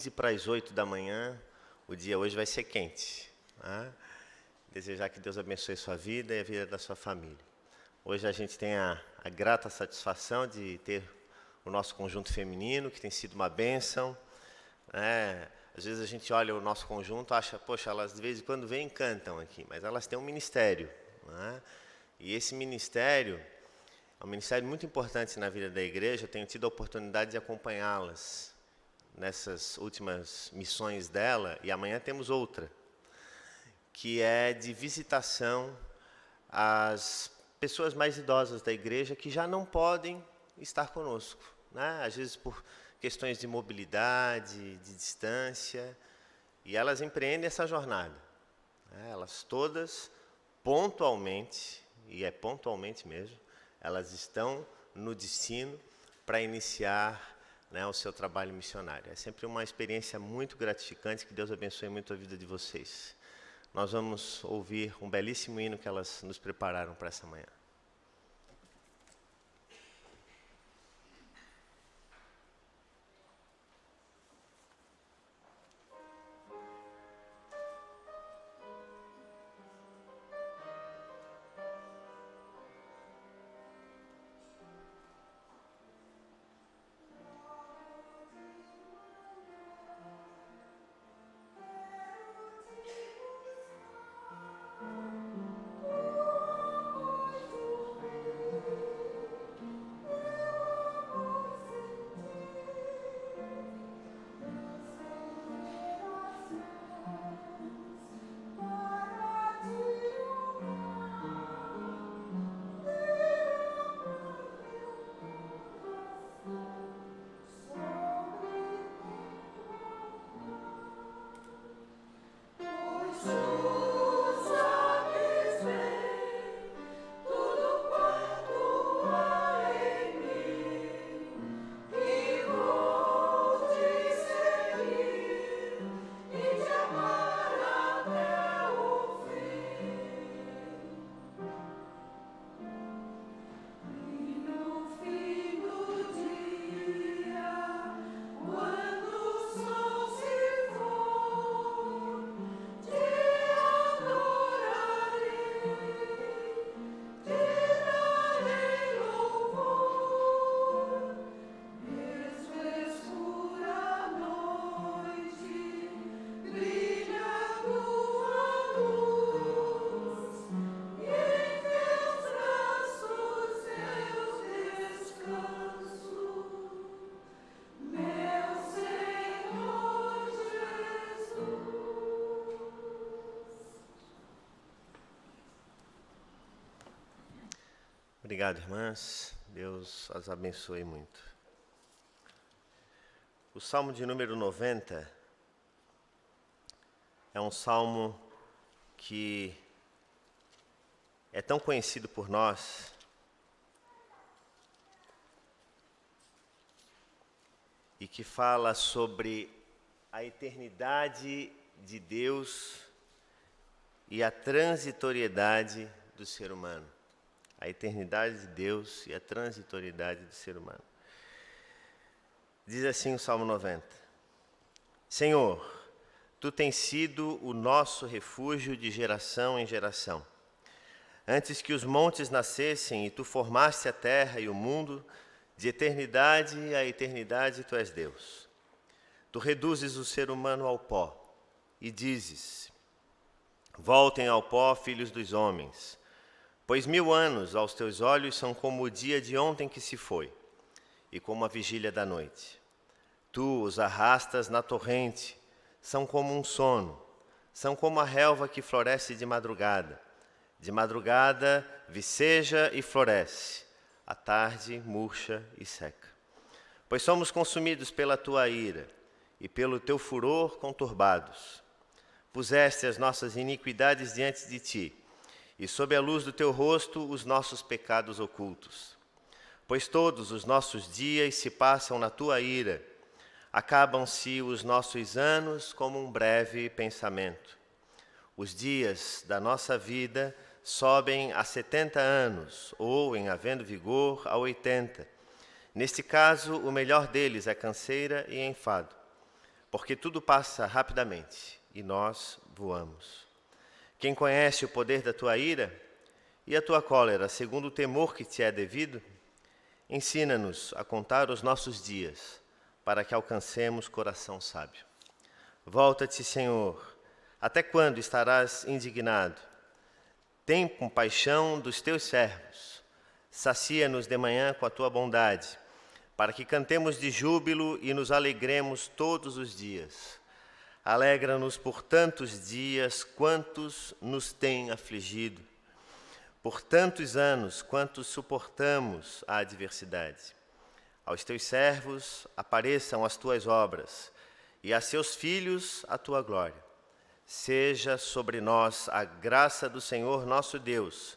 Para as 8 da manhã, o dia hoje vai ser quente. Né? Desejar que Deus abençoe sua vida e a vida da sua família. Hoje a gente tem a grata satisfação de ter o nosso conjunto feminino, que tem sido uma bênção. Né? Às vezes a gente olha o nosso conjunto e acha, poxa, elas de vez em quando vêm e cantam aqui, mas elas têm um ministério. Né? E esse ministério é um ministério muito importante na vida da igreja. Eu tenho tido a oportunidade de acompanhá-las nessas últimas missões dela, e amanhã temos outra, que é de visitação às pessoas mais idosas da igreja que já não podem estar conosco, né? Às vezes por questões de mobilidade, de distância, e elas empreendem essa jornada. Né? Elas todas, pontualmente, e é pontualmente mesmo, elas estão no destino para iniciar, né, o seu trabalho missionário. É sempre uma experiência muito gratificante. Que Deus abençoe muito a vida de vocês. Nós vamos ouvir um belíssimo hino que elas nos prepararam para essa manhã. Obrigado, irmãs. Deus as abençoe muito. O Salmo de número 90 é um salmo que é tão conhecido por nós e que fala sobre a eternidade de Deus e a transitoriedade do ser humano. A eternidade de Deus e a transitoriedade do ser humano. Diz assim o Salmo 90. Senhor, Tu tens sido o nosso refúgio de geração em geração. Antes que os montes nascessem e Tu formaste a terra e o mundo, de eternidade a eternidade Tu és Deus. Tu reduzes o ser humano ao pó e dizes: voltem ao pó, filhos dos homens. Pois 1000 anos aos teus olhos são como o dia de ontem que se foi, e como a vigília da noite. Tu os arrastas na torrente, são como um sono, são como a relva que floresce de madrugada. De madrugada viceja e floresce, à tarde murcha e seca. Pois somos consumidos pela tua ira, e pelo teu furor conturbados. Puseste as nossas iniquidades diante de ti, e sob a luz do teu rosto os nossos pecados ocultos. Pois todos os nossos dias se passam na tua ira, acabam-se os nossos anos como um breve pensamento. Os dias da nossa vida sobem a 70 anos, ou, em havendo vigor, a 80. Neste caso, o melhor deles é canseira e enfado. porque tudo passa rapidamente e nós voamos. Quem conhece o poder da tua ira e a tua cólera, segundo o temor que te é devido, ensina-nos a contar os nossos dias, para que alcancemos coração sábio. Volta-te, Senhor, até quando estarás indignado? Tem compaixão dos teus servos, sacia-nos de manhã com a tua bondade, para que cantemos de júbilo e nos alegremos todos os dias. Alegra-nos por tantos dias quantos nos têm afligido, por tantos anos quantos suportamos a adversidade. Aos teus servos apareçam as tuas obras, e a seus filhos a tua glória. Seja sobre nós a graça do Senhor nosso Deus.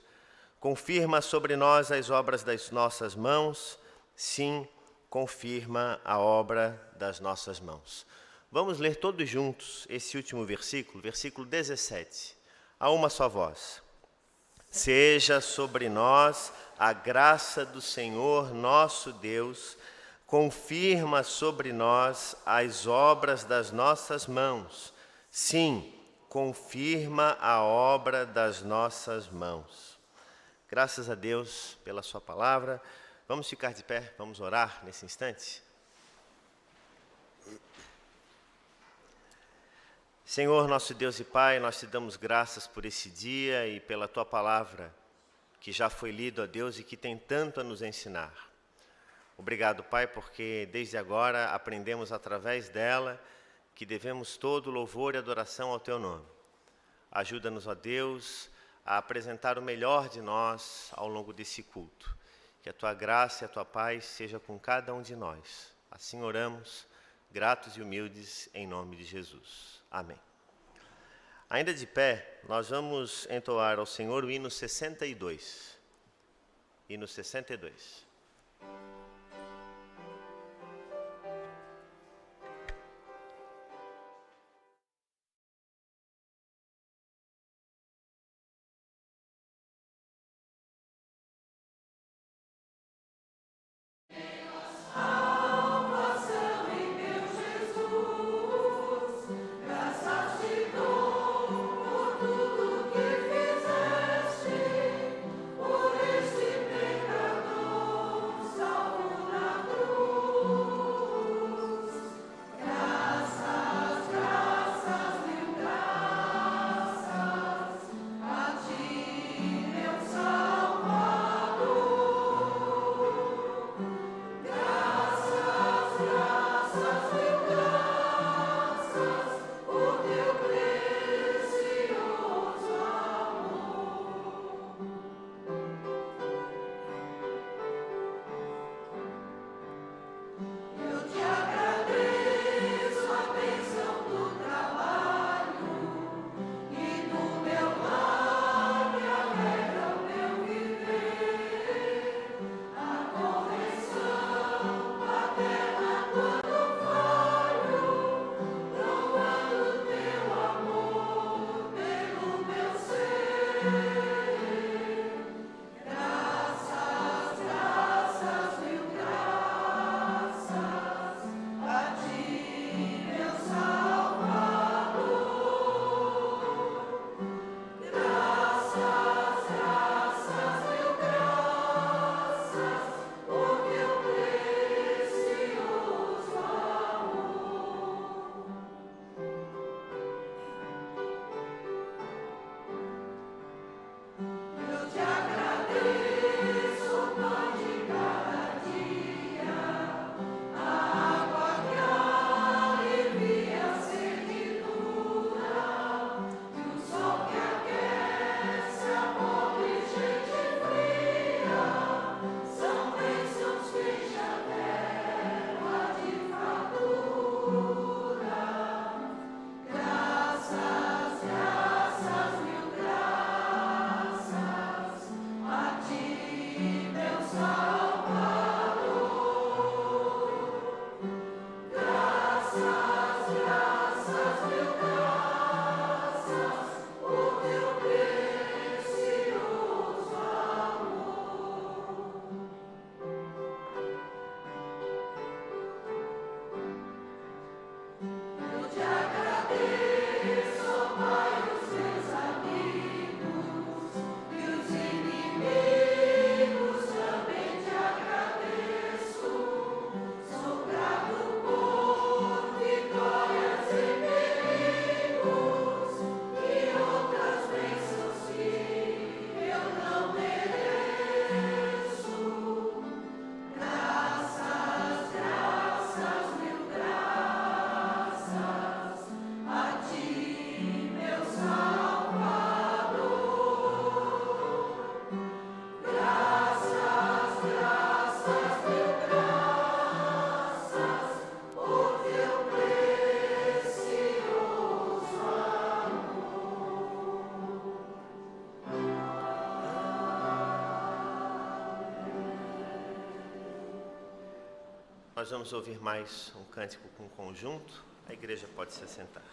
Confirma sobre nós as obras das nossas mãos. Sim, confirma a obra das nossas mãos. Vamos ler todos juntos esse último versículo, versículo 17, a uma só voz. Seja sobre nós a graça do Senhor nosso Deus. Confirma sobre nós as obras das nossas mãos. Sim, confirma a obra das nossas mãos. Graças a Deus pela sua palavra. Vamos ficar de pé, vamos orar nesse instante. Senhor, nosso Deus e Pai, nós te damos graças por esse dia e pela tua palavra, que já foi lido a Deus e que tem tanto a nos ensinar. Obrigado, Pai, porque desde agora aprendemos através dela que devemos todo louvor e adoração ao Teu nome. Ajuda-nos, ó Deus, a apresentar o melhor de nós ao longo desse culto. Que a Tua graça e a Tua paz seja com cada um de nós. Assim oramos, gratos e humildes, em nome de Jesus. Amém. Ainda de pé, nós vamos entoar ao Senhor o hino 62. Hino 62. Salve nós vamos ouvir mais um cântico com conjunto. A igreja pode se assentar.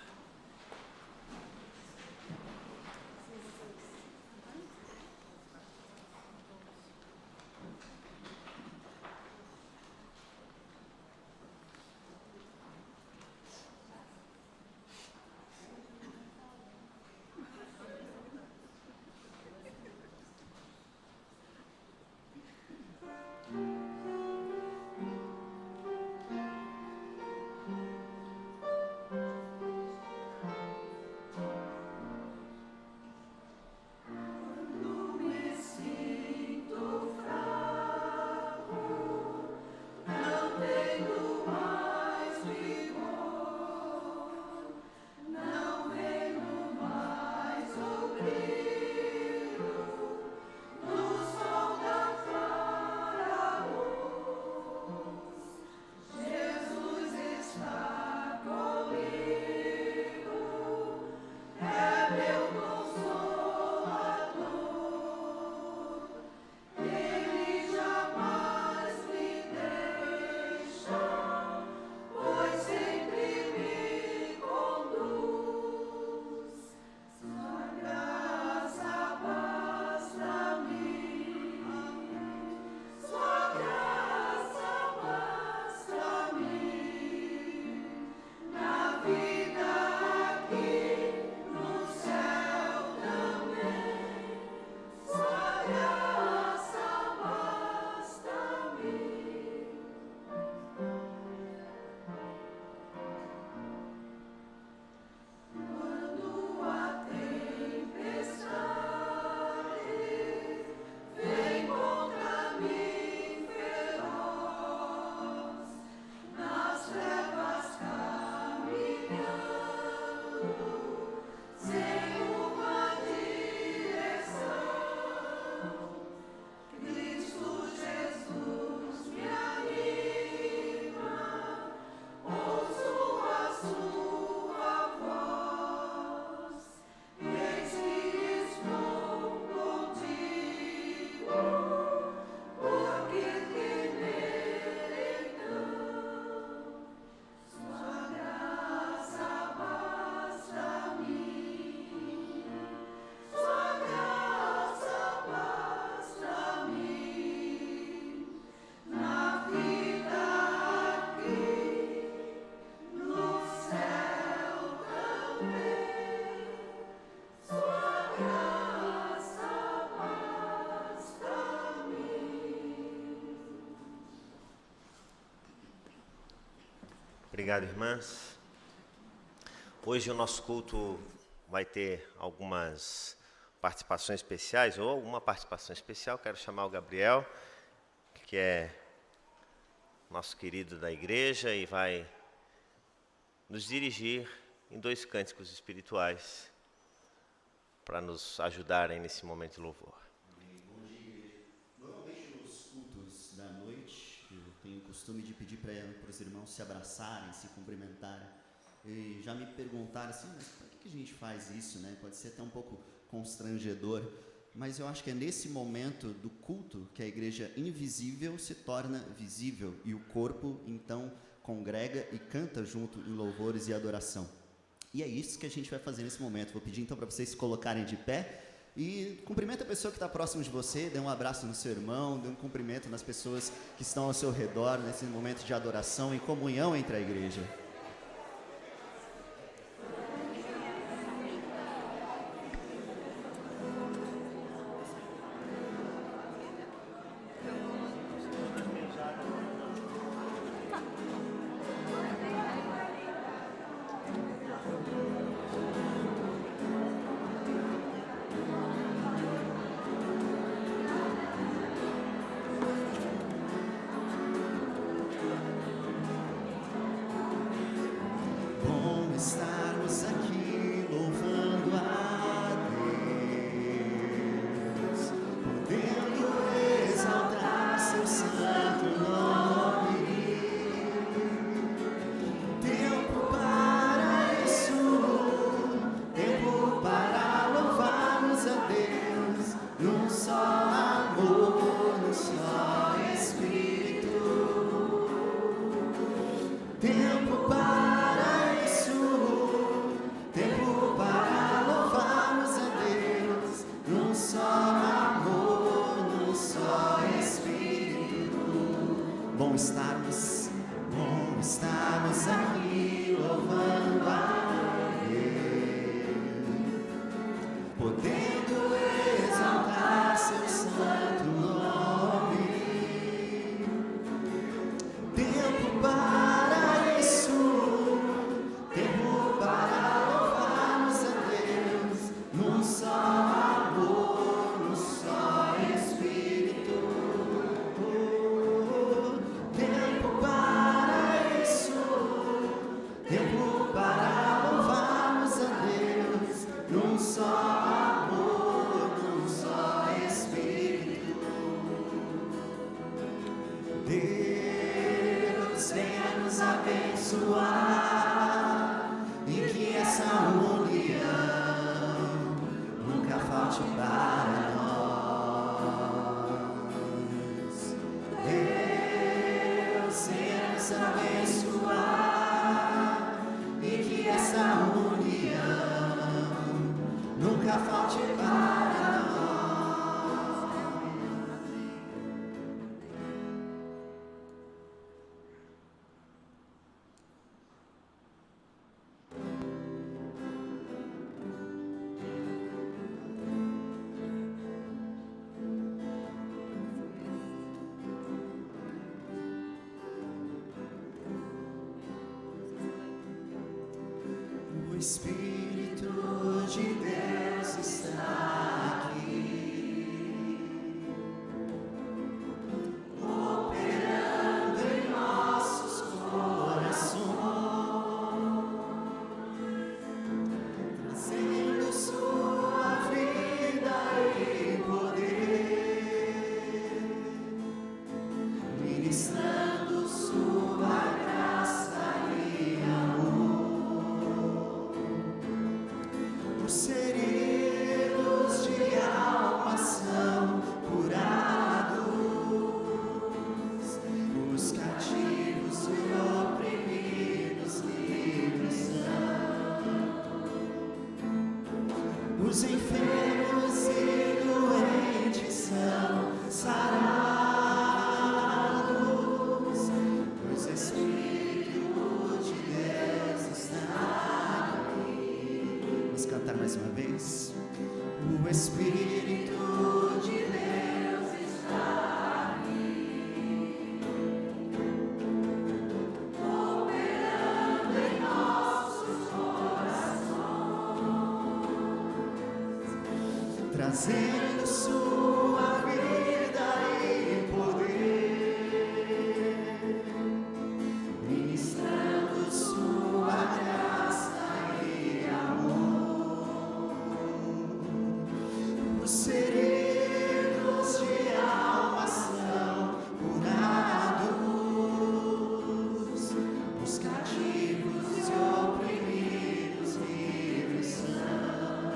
Obrigado, irmãs. Hoje o nosso culto vai ter algumas participações especiais, ou alguma participação especial. Quero chamar o Gabriel, que é nosso querido da igreja, e vai nos dirigir em 2 cânticos espirituais para nos ajudarem nesse momento de louvor. Bom dia, igreja. Normalmente nos cultos da noite, eu tenho o costume de pedir para os irmãos se abraçarem, se cumprimentarem. E já me perguntaram assim, mas por que a gente faz isso, né? Pode ser até um pouco constrangedor, mas eu acho que é nesse momento do culto que a igreja invisível se torna visível e o corpo, então, congrega e canta junto em louvores e adoração. E é isso que a gente vai fazer nesse momento. Vou pedir então para vocês se colocarem de pé e cumprimenta a pessoa que está próximo de você, dê um abraço no seu irmão, dê um cumprimento nas pessoas que estão ao seu redor nesse momento de adoração e comunhão entre a igreja. Estarmos aqui louvando a Deus, podendo exaltar seu santo nome. Tempo para isso, tempo para louvarmos a Deus, num só amor, num só Espírito. bom estarmos aqui louvando a Deus, podendo exaltar seu santo nome. Tempo para isso, tempo para louvarmos a Deus, num só amor, num só Espírito. Tempo para isso, tempo para louvarmos a Deus, num só amor, num só Espírito. Deus venha nos abençoar e que essa união nunca falte para nós. Deus venha nos abençoar e que essa união nunca falte para nós. O Espírito de Deus está aqui, operando em nossos corações, trazendo sua vida e poder, ministrando sua graça e amor. Os feridos de alma são curados, os cativos e oprimidos livres são, os enfermos e doentes são sarados, pois o Espírito de Deus está aqui. Vamos cantar mais uma vez. O Espírito de Deus está aqui, operando em nossos corações, trazendo sua vida e poder, ministrando sua graça e amor. Os feridos de alma são curados, os cativos e oprimidos livres são,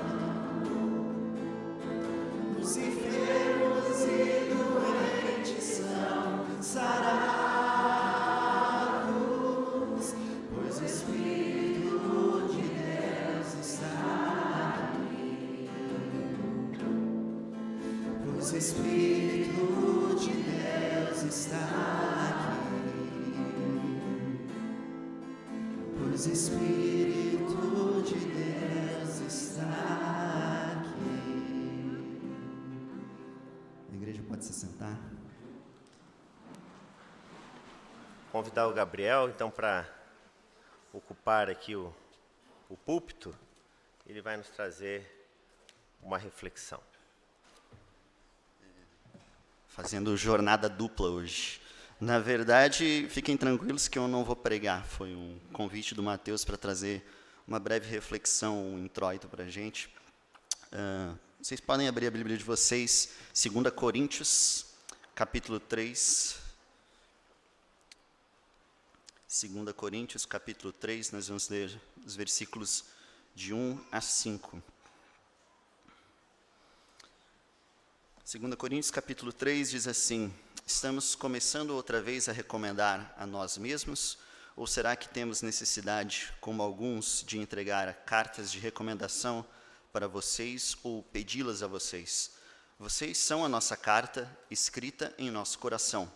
os enfermos e doentes são sarados, pois o Espírito de Deus está aqui. Pois o Espírito de Deus está aqui. Pois o Espírito de Deus está aqui. A igreja pode se sentar. Convidar o Gabriel, então, para ocupar aqui o púlpito. Ele vai nos trazer uma reflexão. Fazendo jornada dupla hoje. Na verdade, fiquem tranquilos que eu não vou pregar. Foi um convite do Mateus para trazer uma breve reflexão, um introito para a gente. Vocês podem abrir a Bíblia de vocês, 2 Coríntios, capítulo 3. 2 Coríntios, capítulo 3, nós vamos ler os versículos de 1 a 5. 2 Coríntios, capítulo 3, diz assim: estamos começando outra vez a recomendar a nós mesmos, ou será que temos necessidade, como alguns, de entregar cartas de recomendação para vocês ou pedi-las a vocês? Vocês são a nossa carta, escrita em nosso coração,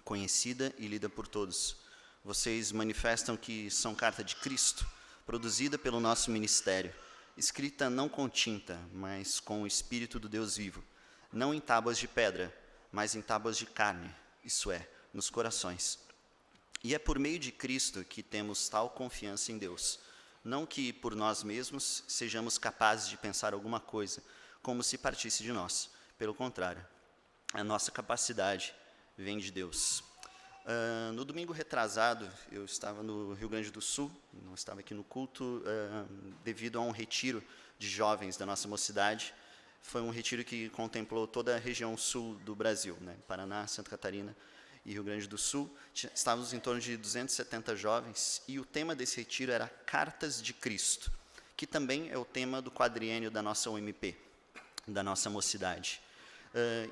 conhecida e lida por todos. Vocês manifestam que são carta de Cristo, produzida pelo nosso ministério, escrita não com tinta, mas com o Espírito do Deus vivo, não em tábuas de pedra, mas em tábuas de carne, isso é, nos corações. E é por meio de Cristo que temos tal confiança em Deus, não que por nós mesmos sejamos capazes de pensar alguma coisa, como se partisse de nós. Pelo contrário, a nossa capacidade vem de Deus. No domingo retrasado, eu estava no Rio Grande do Sul, não estava aqui no culto, devido a um retiro de jovens da nossa mocidade. Foi um retiro que contemplou toda a região sul do Brasil, né? Paraná, Santa Catarina e Rio Grande do Sul. Estávamos em torno de 270 jovens, e o tema desse retiro era Cartas de Cristo, que também é o tema do quadriênio da nossa UMP, da nossa mocidade.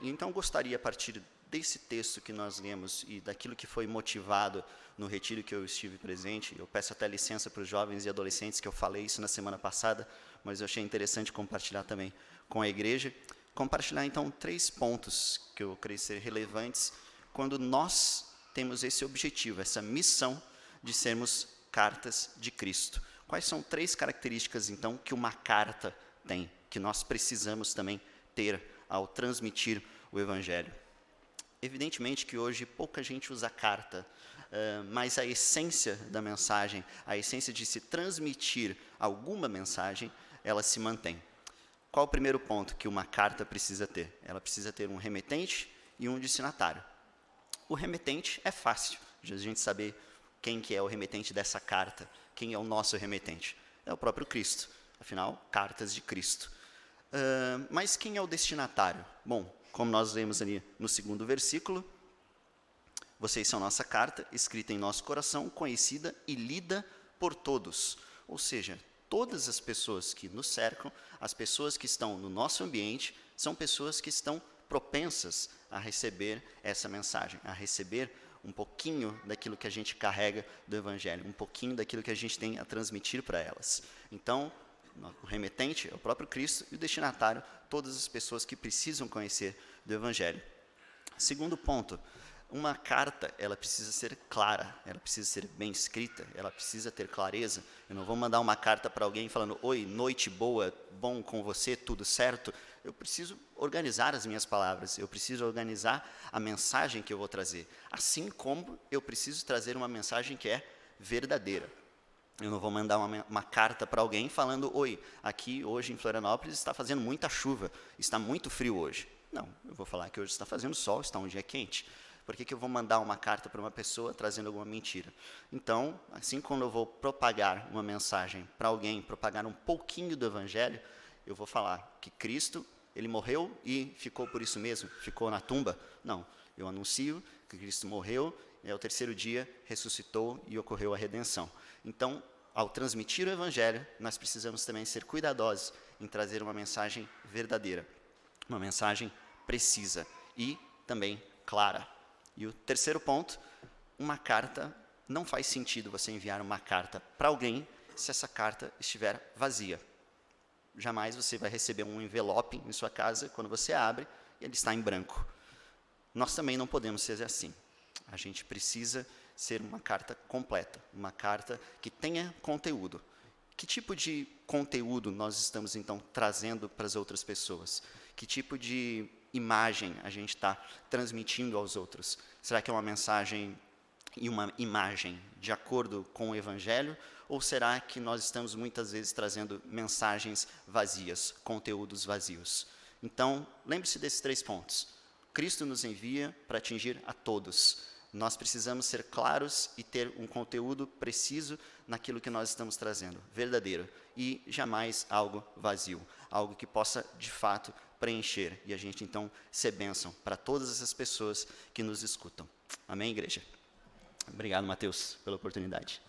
Então, gostaria, a partir desse texto que nós lemos e daquilo que foi motivado no retiro que eu estive presente, eu peço até licença para os jovens e adolescentes que eu falei isso na semana passada, mas eu achei interessante compartilhar também com a igreja. Compartilhar, então, 3 pontos que eu creio ser relevantes quando nós temos esse objetivo, essa missão de sermos cartas de Cristo. Quais são 3 características, então, que uma carta tem, que nós precisamos também ter ao transmitir o Evangelho? Evidentemente que hoje pouca gente usa carta, mas a essência da mensagem, a essência de se transmitir alguma mensagem, ela se mantém. Qual o primeiro ponto que uma carta precisa ter? Ela precisa ter um remetente e um destinatário. O remetente é fácil de a gente saber quem que é o remetente dessa carta, quem é o nosso remetente. É o próprio Cristo, afinal, cartas de Cristo. Mas quem é o destinatário? Bom, como nós lemos ali no 2º versículo, vocês são nossa carta, escrita em nosso coração, conhecida e lida por todos. Ou seja, todas as pessoas que nos cercam, as pessoas que estão no nosso ambiente, são pessoas que estão propensas a receber essa mensagem, a receber um pouquinho daquilo que a gente carrega do Evangelho, um pouquinho daquilo que a gente tem a transmitir para elas. Então, o remetente é o próprio Cristo e o destinatário, todas as pessoas que precisam conhecer do Evangelho. Segundo ponto, uma carta, ela precisa ser clara, ela precisa ser bem escrita, ela precisa ter clareza. Eu não vou mandar uma carta para alguém falando, oi, noite boa, bom com você, tudo certo? Eu preciso organizar as minhas palavras, eu preciso organizar a mensagem que eu vou trazer, assim como eu preciso trazer uma mensagem que é verdadeira. Eu não vou mandar uma carta para alguém falando, oi, aqui hoje em Florianópolis está fazendo muita chuva, está muito frio hoje. Não, eu vou falar que hoje está fazendo sol, está um dia quente. Por que eu vou mandar uma carta para uma pessoa trazendo alguma mentira? Então, assim como eu vou propagar uma mensagem para alguém, propagar um pouquinho do Evangelho, eu vou falar que Cristo, ele morreu e ficou por isso mesmo, ficou na tumba? Não, eu anuncio que Cristo morreu e ao 3º dia ressuscitou e ocorreu a redenção. Então, ao transmitir o Evangelho, nós precisamos também ser cuidadosos em trazer uma mensagem verdadeira, uma mensagem precisa e também clara. E o 3º ponto, uma carta, não faz sentido você enviar uma carta para alguém se essa carta estiver vazia. Jamais você vai receber um envelope em sua casa, quando você abre, e ele está em branco. Nós também não podemos ser assim. A gente precisa ser uma carta completa, uma carta que tenha conteúdo. Que tipo de conteúdo nós estamos, então, trazendo para as outras pessoas? Que tipo de imagem a gente está transmitindo aos outros? Será que é uma mensagem e uma imagem de acordo com o Evangelho? Ou será que nós estamos, muitas vezes, trazendo mensagens vazias, conteúdos vazios? Então, lembre-se desses 3 pontos. Cristo nos envia para atingir a todos. Nós precisamos ser claros e ter um conteúdo preciso naquilo que nós estamos trazendo, verdadeiro, e jamais algo vazio, algo que possa, de fato, preencher, e a gente, então, ser bênção para todas essas pessoas que nos escutam. Amém, igreja? Obrigado, Mateus, pela oportunidade.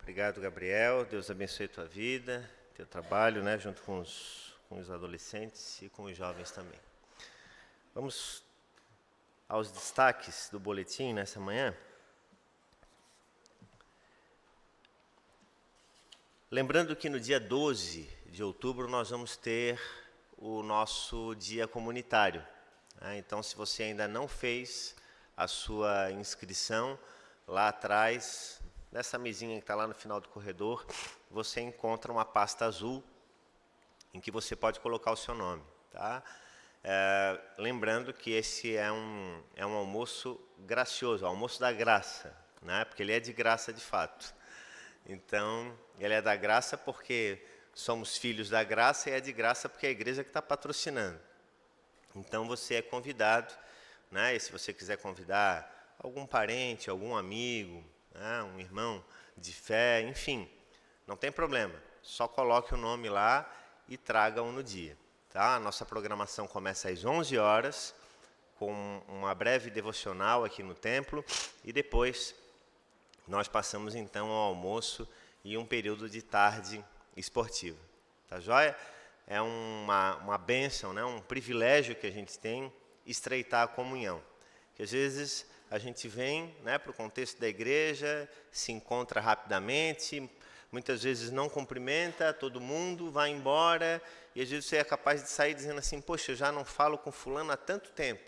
Obrigado, Gabriel. Deus abençoe a tua vida, teu trabalho, né, junto com os adolescentes e com os jovens também. Vamos aos destaques do boletim nessa manhã. Lembrando que no dia 12 de outubro nós vamos ter o nosso dia comunitário, Então, se você ainda não fez a sua inscrição, lá atrás, nessa mesinha que está lá no final do corredor, você encontra uma pasta azul em que você pode colocar o seu nome. Tá? Lembrando que esse é um almoço gracioso, almoço da graça, né? Porque ele é de graça de fato. Então, ele é da graça porque somos filhos da graça e é de graça porque é a igreja que está patrocinando. Então, você é convidado, né? E se você quiser convidar algum parente, algum amigo, né? Um irmão de fé, enfim, não tem problema. Só coloque o nome lá e traga-o no dia. Tá? A nossa programação começa às 11 horas, com uma breve devocional aqui no templo, e depois nós passamos então ao almoço e um período de tarde esportiva. Tá joia? É uma bênção, né? Um privilégio que a gente tem estreitar a comunhão. Que às vezes a gente vem, né, para o contexto da igreja, se encontra rapidamente, muitas vezes não cumprimenta todo mundo, vai embora, e às vezes você é capaz de sair dizendo assim, poxa, eu já não falo com fulano há tanto tempo.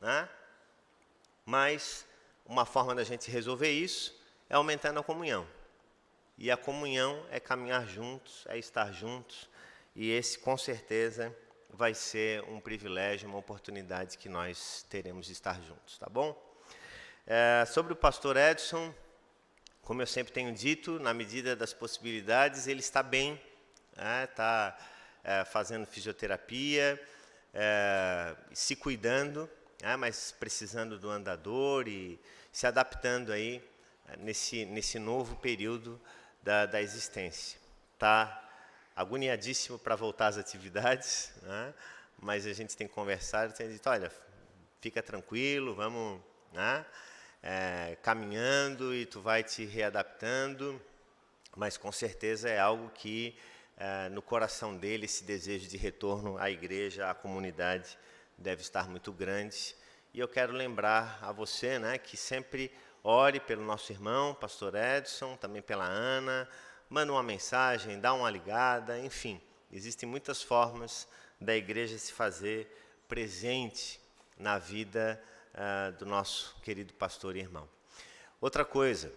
Né? Mas uma forma da gente resolver isso é aumentando a comunhão. E a comunhão é caminhar juntos, é estar juntos, e esse com certeza vai ser um privilégio, uma oportunidade que nós teremos de estar juntos, tá bom? Sobre o pastor Edson, como eu sempre tenho dito, na medida das possibilidades, ele está bem, está fazendo fisioterapia, se cuidando, mas precisando do andador e se adaptando aí nesse novo período da existência. Está agoniadíssimo para voltar às atividades, né? Mas a gente tem conversado, tem dito, olha, fica tranquilo, vamos, né? Caminhando e tu vai te readaptando, mas com certeza é algo que no coração dele esse desejo de retorno à igreja, à comunidade, deve estar muito grande. E eu quero lembrar a você, né, que sempre ore pelo nosso irmão, pastor Edson, também pela Ana, manda uma mensagem, dá uma ligada, enfim, existem muitas formas da igreja se fazer presente na vida do nosso querido pastor e irmão. Outra coisa,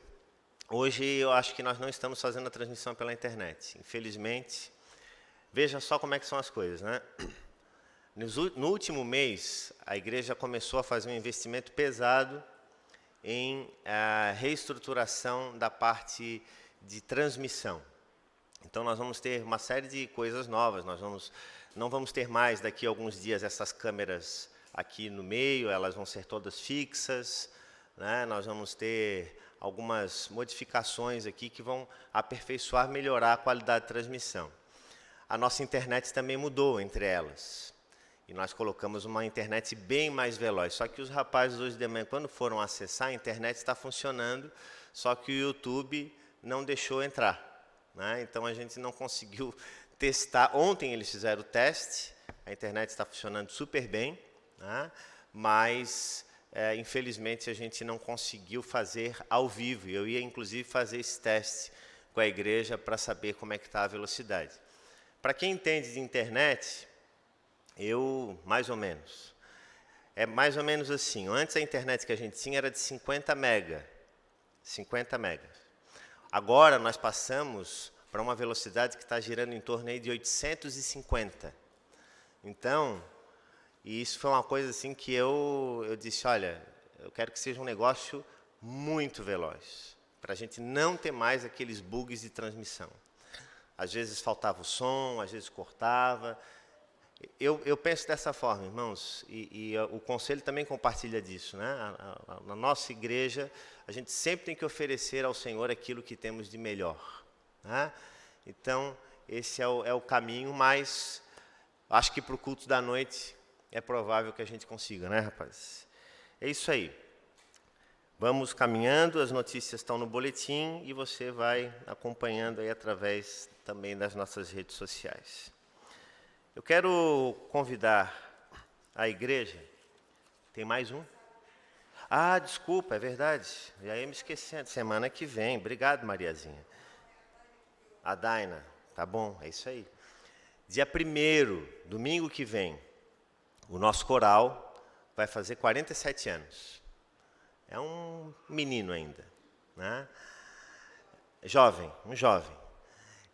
hoje eu acho que nós não estamos fazendo a transmissão pela internet, infelizmente. Veja só como é que são as coisas, né? No último mês, a igreja começou a fazer um investimento pesado em reestruturação da parte de transmissão. Então, nós vamos ter uma série de coisas novas. Não vamos ter mais, daqui a alguns dias, essas câmeras aqui no meio, elas vão ser todas fixas, né? Nós vamos ter algumas modificações aqui que vão aperfeiçoar, melhorar a qualidade de transmissão. A nossa internet também mudou entre elas. E nós colocamos uma internet bem mais veloz. Só que os rapazes hoje de manhã, quando foram acessar, a internet está funcionando, só que o YouTube não deixou entrar. Né? Então, a gente não conseguiu testar. Ontem eles fizeram o teste, a internet está funcionando super bem, né? Mas, infelizmente, a gente não conseguiu fazer ao vivo. Eu ia, inclusive, fazer esse teste com a igreja para saber como é que está a velocidade. Para quem entende de internet, mais ou menos. É mais ou menos assim. Antes, a internet que a gente tinha era de 50 mega. 50 megas. Agora, nós passamos para uma velocidade que está girando em torno aí de 850. Então, e isso foi uma coisa assim que eu disse, olha, eu quero que seja um negócio muito veloz, para a gente não ter mais aqueles bugs de transmissão. Às vezes faltava o som, às vezes cortava. Eu penso dessa forma, irmãos, e o conselho também compartilha disso, né? Na nossa igreja, a gente sempre tem que oferecer ao Senhor aquilo que temos de melhor. Né? Então, esse é o caminho, mas acho que para o culto da noite é provável que a gente consiga, né, rapaz? É isso aí. Vamos caminhando, as notícias estão no boletim e você vai acompanhando aí através também das nossas redes sociais. Eu quero convidar a igreja. Tem mais um? Ah, desculpa, é verdade. Já ia me esquecendo. Semana que vem. Obrigado, Mariazinha. A Daina. Tá bom, é isso aí. Dia 1º, domingo que vem, o nosso coral vai fazer 47 anos. É um menino ainda, né? Jovem, um jovem.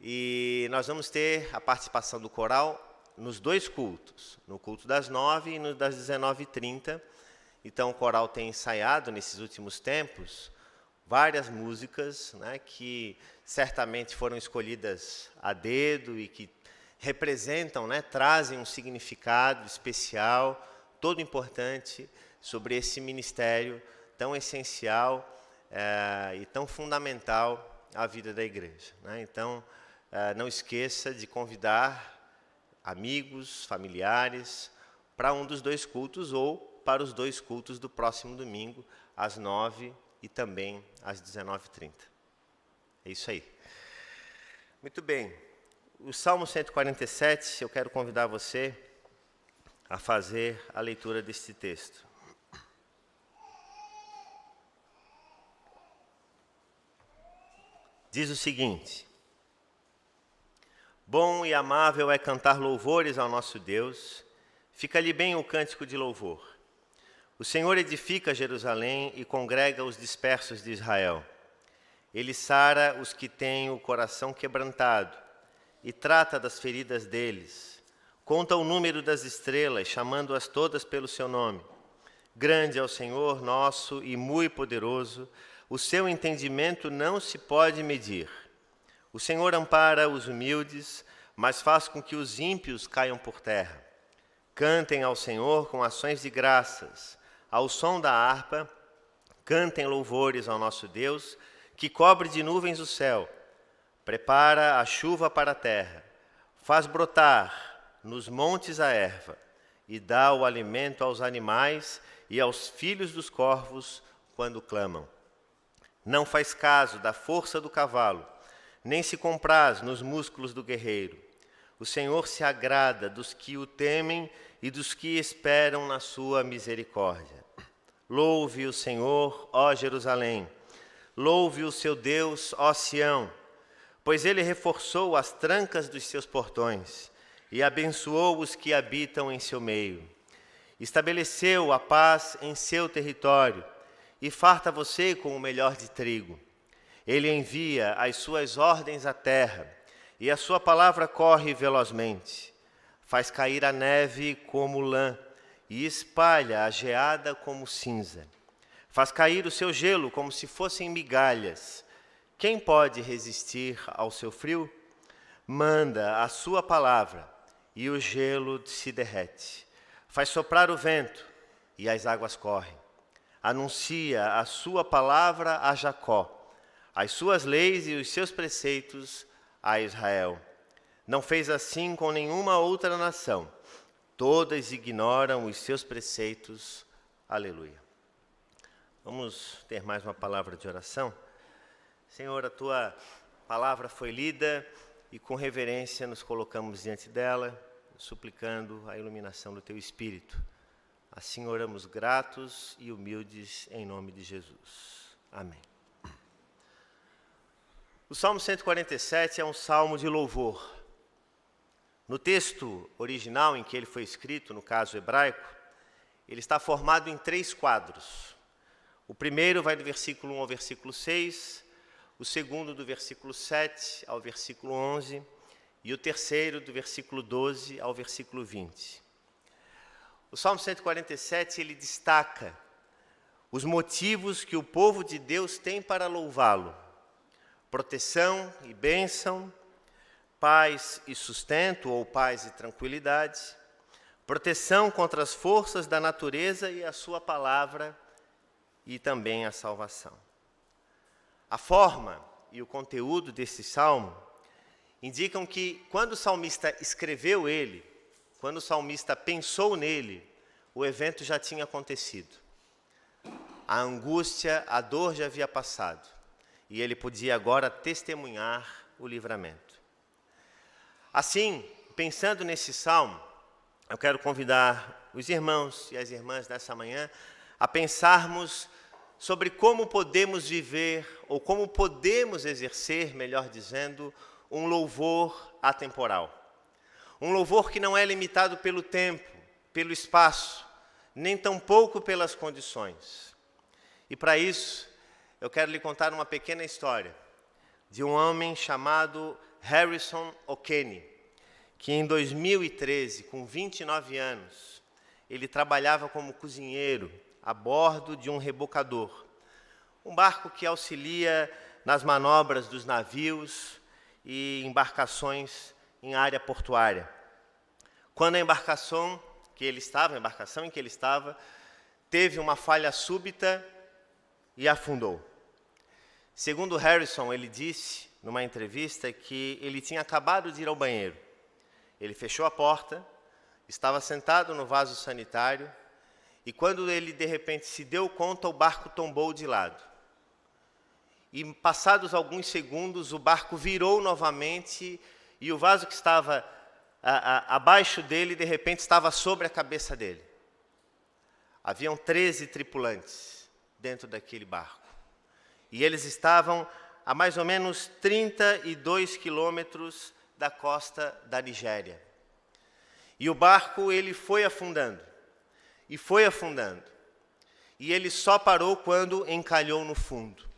E nós vamos ter a participação do coral nos dois cultos, no culto das 9 e no das 19h30. Então o coral tem ensaiado nesses últimos tempos várias músicas, né, que certamente foram escolhidas a dedo e que representam, né, trazem um significado especial, todo importante, sobre esse ministério tão essencial e tão fundamental à vida da igreja, né? Então, não esqueça de convidar amigos, familiares, para um dos dois cultos ou para os dois cultos do próximo domingo, às 9 e também às 19h30. É isso aí. Muito bem. O Salmo 147, eu quero convidar você a fazer a leitura deste texto. Diz o seguinte: bom e amável é cantar louvores ao nosso Deus, fica-lhe bem o cântico de louvor. O Senhor edifica Jerusalém e congrega os dispersos de Israel. Ele sara os que têm o coração quebrantado e trata das feridas deles. Conta o número das estrelas, chamando-as todas pelo seu nome. Grande é o Senhor nosso e muito poderoso, o seu entendimento não se pode medir. O Senhor ampara os humildes, mas faz com que os ímpios caiam por terra. Cantem ao Senhor com ações de graças. Ao som da harpa, cantem louvores ao nosso Deus, que cobre de nuvens o céu, prepara a chuva para a terra, faz brotar nos montes a erva, e dá o alimento aos animais e aos filhos dos corvos quando clamam. Não faz caso da força do cavalo, nem se compraz nos músculos do guerreiro. O Senhor se agrada dos que o temem e dos que esperam na sua misericórdia. Louve o Senhor, ó Jerusalém. Louve o seu Deus, ó Sião, pois ele reforçou as trancas dos seus portões e abençoou os que habitam em seu meio. Estabeleceu a paz em seu território e farta você com o melhor de trigo. Ele envia as suas ordens à terra, e a sua palavra corre velozmente. Faz cair a neve como lã, e espalha a geada como cinza. Faz cair o seu gelo como se fossem migalhas. Quem pode resistir ao seu frio? Manda a sua palavra, e o gelo se derrete. Faz soprar o vento, e as águas correm. Anuncia a sua palavra a Jacó, as suas leis e os seus preceitos a Israel. Não fez assim com nenhuma outra nação. Todas ignoram os seus preceitos. Aleluia. Vamos ter mais uma palavra de oração? Senhor, a tua palavra foi lida e com reverência nos colocamos diante dela, suplicando a iluminação do teu Espírito. Assim oramos gratos e humildes em nome de Jesus. Amém. O Salmo 147 é um salmo de louvor. No texto original em que ele foi escrito, no caso hebraico, ele está formado em 3 quadros. O primeiro vai do versículo 1 ao versículo 6, o segundo do versículo 7 ao versículo 11 e o terceiro do versículo 12 ao versículo 20. O Salmo 147, ele destaca os motivos que o povo de Deus tem para louvá-lo. Proteção e bênção, paz e sustento, ou paz e tranquilidade, proteção contra as forças da natureza e a sua palavra, e também a salvação. A forma e o conteúdo desse salmo indicam que, quando o salmista escreveu ele, quando o salmista pensou nele, o evento já tinha acontecido. A angústia, a dor já havia passado. E ele podia agora testemunhar o livramento. Assim, pensando nesse salmo, eu quero convidar os irmãos e as irmãs dessa manhã a pensarmos sobre como podemos viver, ou como podemos exercer, melhor dizendo, um louvor atemporal. Um louvor que não é limitado pelo tempo, pelo espaço, nem tampouco pelas condições. E para isso, eu quero lhe contar uma pequena história de um homem chamado Harrison O'Kenny, que em 2013, com 29 anos, ele trabalhava como cozinheiro a bordo de um rebocador, um barco que auxilia nas manobras dos navios e embarcações em área portuária. Quando a embarcação em que ele estava, teve uma falha súbita e afundou. Segundo Harrison, ele disse numa entrevista que ele tinha acabado de ir ao banheiro. Ele fechou a porta, estava sentado no vaso sanitário, e quando ele de repente se deu conta, o barco tombou de lado. E passados alguns segundos, o barco virou novamente e o vaso que estava abaixo dele, de repente, estava sobre a cabeça dele. Haviam 13 tripulantes dentro daquele barco. E eles estavam a mais ou menos 32 quilômetros da costa da Nigéria. E o barco, ele foi afundando. E foi afundando. E ele só parou quando encalhou no fundo.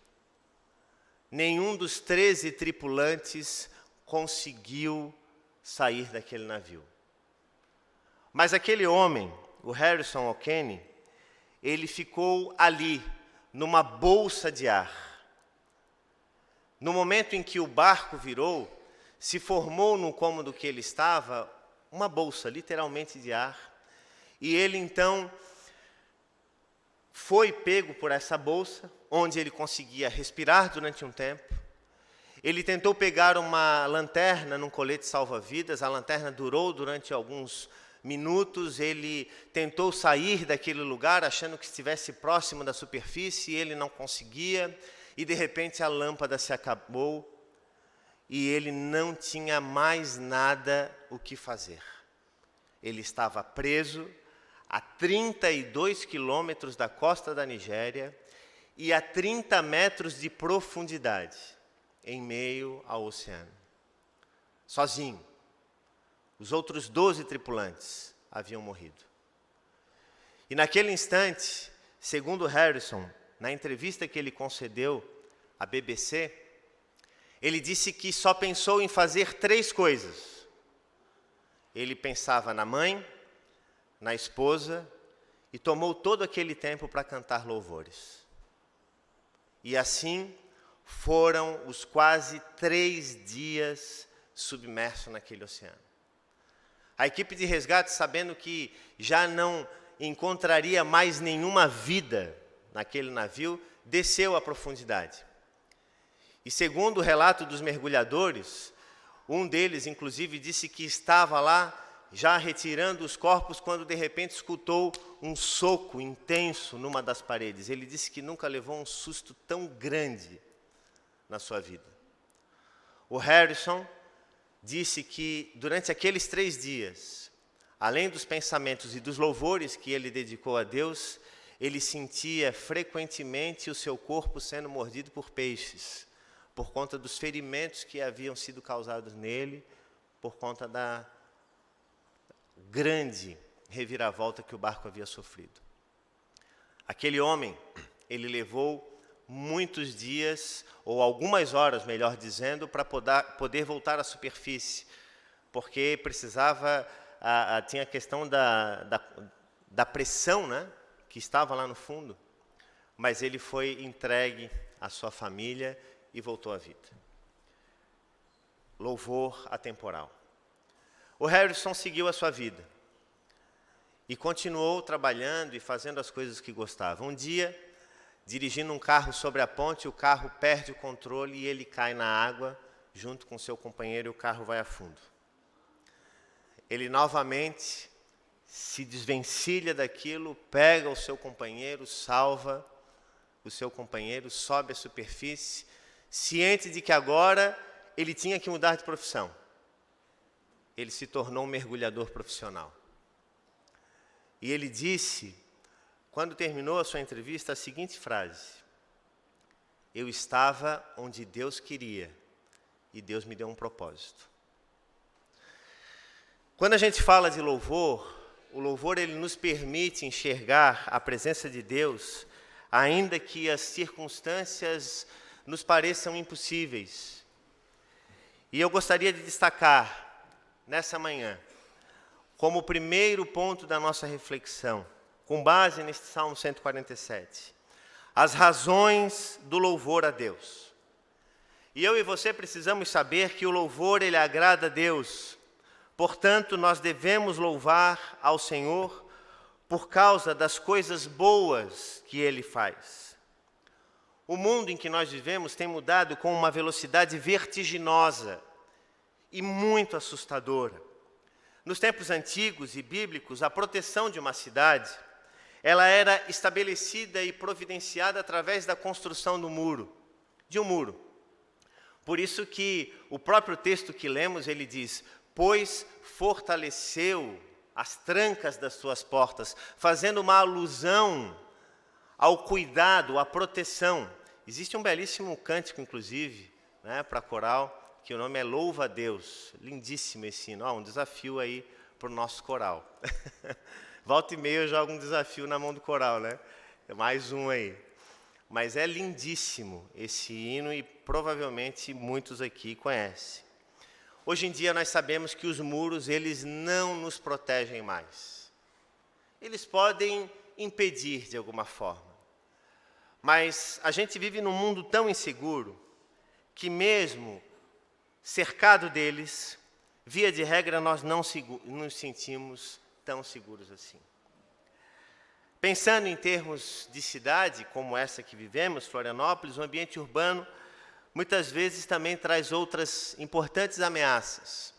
Nenhum dos 13 tripulantes conseguiu sair daquele navio. Mas aquele homem, o Harrison O'Kenny, ele ficou ali, numa bolsa de ar. No momento em que o barco virou, se formou no cômodo que ele estava, uma bolsa, literalmente, de ar. E ele, então, foi pego por essa bolsa, onde ele conseguia respirar durante um tempo. Ele tentou pegar uma lanterna num colete salva-vidas, a lanterna durou durante alguns minutos, ele tentou sair daquele lugar, achando que estivesse próximo da superfície, e ele não conseguia, e de repente a lâmpada se acabou, e ele não tinha mais nada o que fazer. Ele estava preso a 32 quilômetros da costa da Nigéria e a 30 metros de profundidade, em meio ao oceano. Sozinho. Os outros 12 tripulantes haviam morrido. E naquele instante, segundo Harrison, na entrevista que ele concedeu à BBC, ele disse que só pensou em fazer 3 coisas. Ele pensava na mãe, na esposa, e tomou todo aquele tempo para cantar louvores. E assim foram os quase 3 dias submersos naquele oceano. A equipe de resgate, sabendo que já não encontraria mais nenhuma vida naquele navio, desceu à profundidade. E segundo o relato dos mergulhadores, um deles, inclusive, disse que estava lá já retirando os corpos quando de repente escutou um soco intenso numa das paredes. Ele disse que nunca levou um susto tão grande na sua vida. O Harrison disse que durante aqueles 3 dias, além dos pensamentos e dos louvores que ele dedicou a Deus, ele sentia frequentemente o seu corpo sendo mordido por peixes, por conta dos ferimentos que haviam sido causados nele, por conta da grande reviravolta que o barco havia sofrido. Aquele homem, ele levou muitos dias, ou algumas horas, melhor dizendo, para poder voltar à superfície, porque precisava, tinha a questão da pressão, né, que estava lá no fundo, mas ele foi entregue à sua família e voltou à vida. Louvor atemporal. O Harrison seguiu a sua vida e continuou trabalhando e fazendo as coisas que gostava. Um dia, dirigindo um carro sobre a ponte, o carro perde o controle e ele cai na água junto com seu companheiro e o carro vai a fundo. Ele novamente se desvencilha daquilo, pega o seu companheiro, salva o seu companheiro, sobe à superfície, ciente de que agora ele tinha que mudar de profissão. Ele se tornou um mergulhador profissional. E ele disse, quando terminou a sua entrevista, a seguinte frase: eu estava onde Deus queria e Deus me deu um propósito. Quando a gente fala de louvor, o louvor ele nos permite enxergar a presença de Deus, ainda que as circunstâncias nos pareçam impossíveis. E eu gostaria de destacar, nessa manhã, como primeiro ponto da nossa reflexão, com base neste Salmo 147, as razões do louvor a Deus. E eu e você precisamos saber que o louvor, ele agrada a Deus. Portanto, nós devemos louvar ao Senhor por causa das coisas boas que Ele faz. O mundo em que nós vivemos tem mudado com uma velocidade vertiginosa e muito assustadora. Nos tempos antigos e bíblicos, a proteção de uma cidade, ela era estabelecida e providenciada através da construção de um muro. Por isso que o próprio texto que lemos, ele diz: pois fortaleceu as trancas das suas portas, fazendo uma alusão ao cuidado, à proteção. Existe um belíssimo cântico, inclusive, para coral, que o nome é Louva a Deus. Lindíssimo esse hino. Um desafio aí para o nosso coral. Volta e meia eu jogo um desafio na mão do coral, né? Mais um aí. Mas é lindíssimo esse hino e provavelmente muitos aqui conhecem. Hoje em dia nós sabemos que os muros, eles não nos protegem mais. Eles podem impedir de alguma forma. Mas a gente vive num mundo tão inseguro que mesmo cercado deles, via de regra, nós não nos sentimos tão seguros assim. Pensando em termos de cidade, como essa que vivemos, Florianópolis, o ambiente urbano muitas vezes também traz outras importantes ameaças.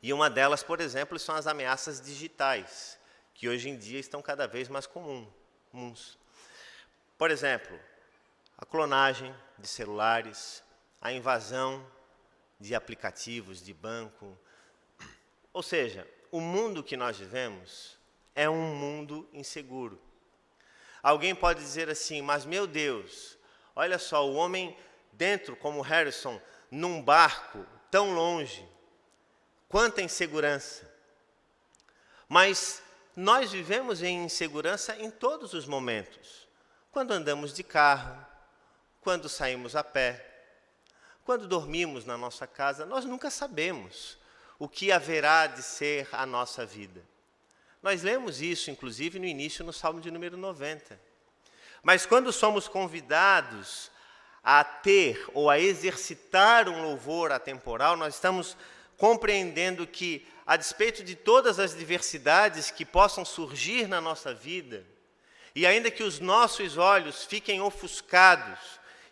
E uma delas, por exemplo, são as ameaças digitais, que hoje em dia estão cada vez mais comuns. Por exemplo, a clonagem de celulares, a invasão de aplicativos de banco. Ou seja, o mundo que nós vivemos é um mundo inseguro. Alguém pode dizer assim, mas meu Deus, olha só, o homem dentro, como Harrison, num barco tão longe, quanta insegurança. Mas nós vivemos em insegurança em todos os momentos. Quando andamos de carro, quando saímos a pé, quando dormimos na nossa casa, nós nunca sabemos o que haverá de ser a nossa vida. Nós lemos isso, inclusive, no início, no Salmo de número 90. Mas quando somos convidados a ter ou a exercitar um louvor atemporal, nós estamos compreendendo que, a despeito de todas as diversidades que possam surgir na nossa vida, e ainda que os nossos olhos fiquem ofuscados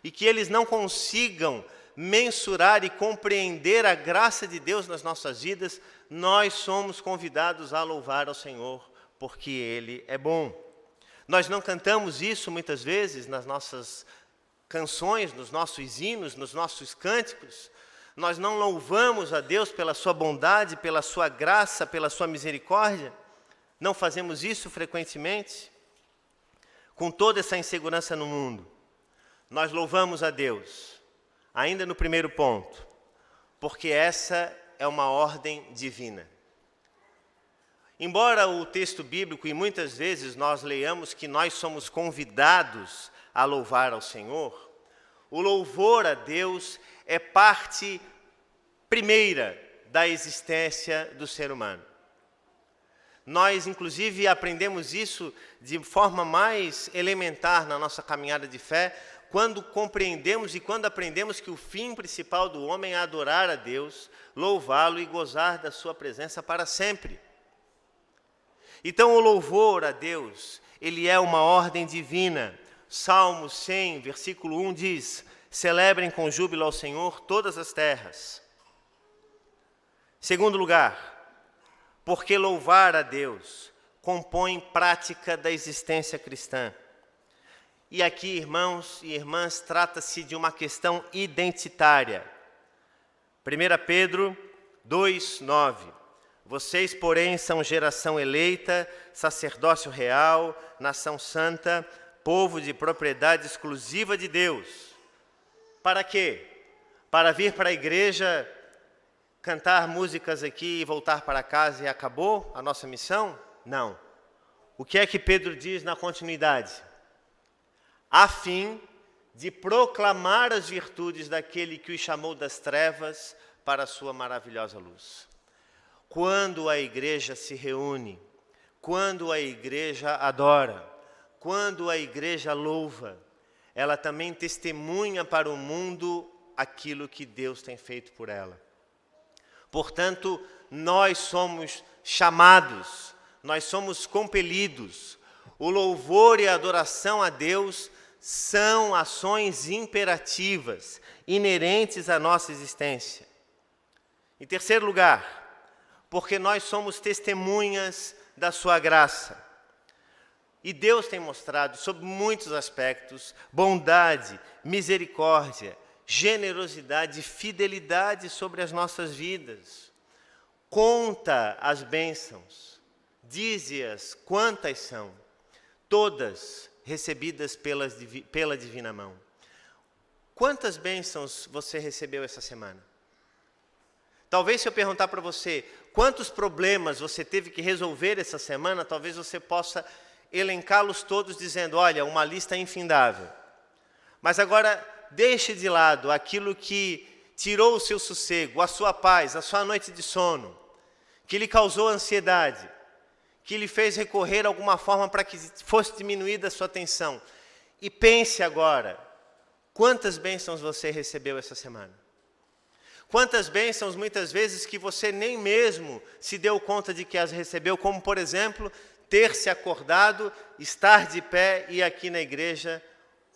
e que eles não consigam mensurar e compreender a graça de Deus nas nossas vidas, nós somos convidados a louvar ao Senhor, porque Ele é bom. Nós não cantamos isso muitas vezes nas nossas canções, nos nossos hinos, nos nossos cânticos. Nós não louvamos a Deus pela sua bondade, pela sua graça, pela sua misericórdia. Não fazemos isso frequentemente. Com toda essa insegurança no mundo, nós louvamos a Deus, ainda no primeiro ponto, porque essa é uma ordem divina. Embora o texto bíblico, e muitas vezes nós leiamos que nós somos convidados a louvar ao Senhor, o louvor a Deus é parte primeira da existência do ser humano. Nós, inclusive, aprendemos isso de forma mais elementar na nossa caminhada de fé, quando compreendemos e quando aprendemos que o fim principal do homem é adorar a Deus, louvá-lo e gozar da sua presença para sempre. Então, o louvor a Deus, ele é uma ordem divina. Salmo 100, versículo 1 diz: celebrem com júbilo ao Senhor todas as terras. Segundo lugar, porque louvar a Deus compõe prática da existência cristã. E aqui, irmãos e irmãs, trata-se de uma questão identitária. 1 Pedro 2:9. Vocês, porém, são geração eleita, sacerdócio real, nação santa, povo de propriedade exclusiva de Deus. Para quê? Para vir para a igreja, cantar músicas aqui e voltar para casa e acabou a nossa missão? Não. O que é que Pedro diz na continuidade? A fim de proclamar as virtudes daquele que os chamou das trevas para a sua maravilhosa luz. Quando a igreja se reúne, quando a igreja adora, quando a igreja louva, ela também testemunha para o mundo aquilo que Deus tem feito por ela. Portanto, nós somos chamados, nós somos compelidos. O louvor e a adoração a Deus são ações imperativas, inerentes à nossa existência. Em terceiro lugar, porque nós somos testemunhas da sua graça. E Deus tem mostrado, sob muitos aspectos, bondade, misericórdia, generosidade e fidelidade sobre as nossas vidas. Conta as bênçãos, dize-as quantas são, todas recebidas pela divina mão. Quantas bênçãos você recebeu essa semana? Talvez se eu perguntar para você quantos problemas você teve que resolver essa semana, talvez você possa elencá-los todos dizendo, olha, uma lista infindável. Mas agora, deixe de lado aquilo que tirou o seu sossego, a sua paz, a sua noite de sono, que lhe causou ansiedade, que lhe fez recorrer a alguma forma para que fosse diminuída a sua tensão. E pense agora, quantas bênçãos você recebeu essa semana? Quantas bênçãos, muitas vezes, que você nem mesmo se deu conta de que as recebeu, como, por exemplo, ter se acordado, estar de pé e aqui na igreja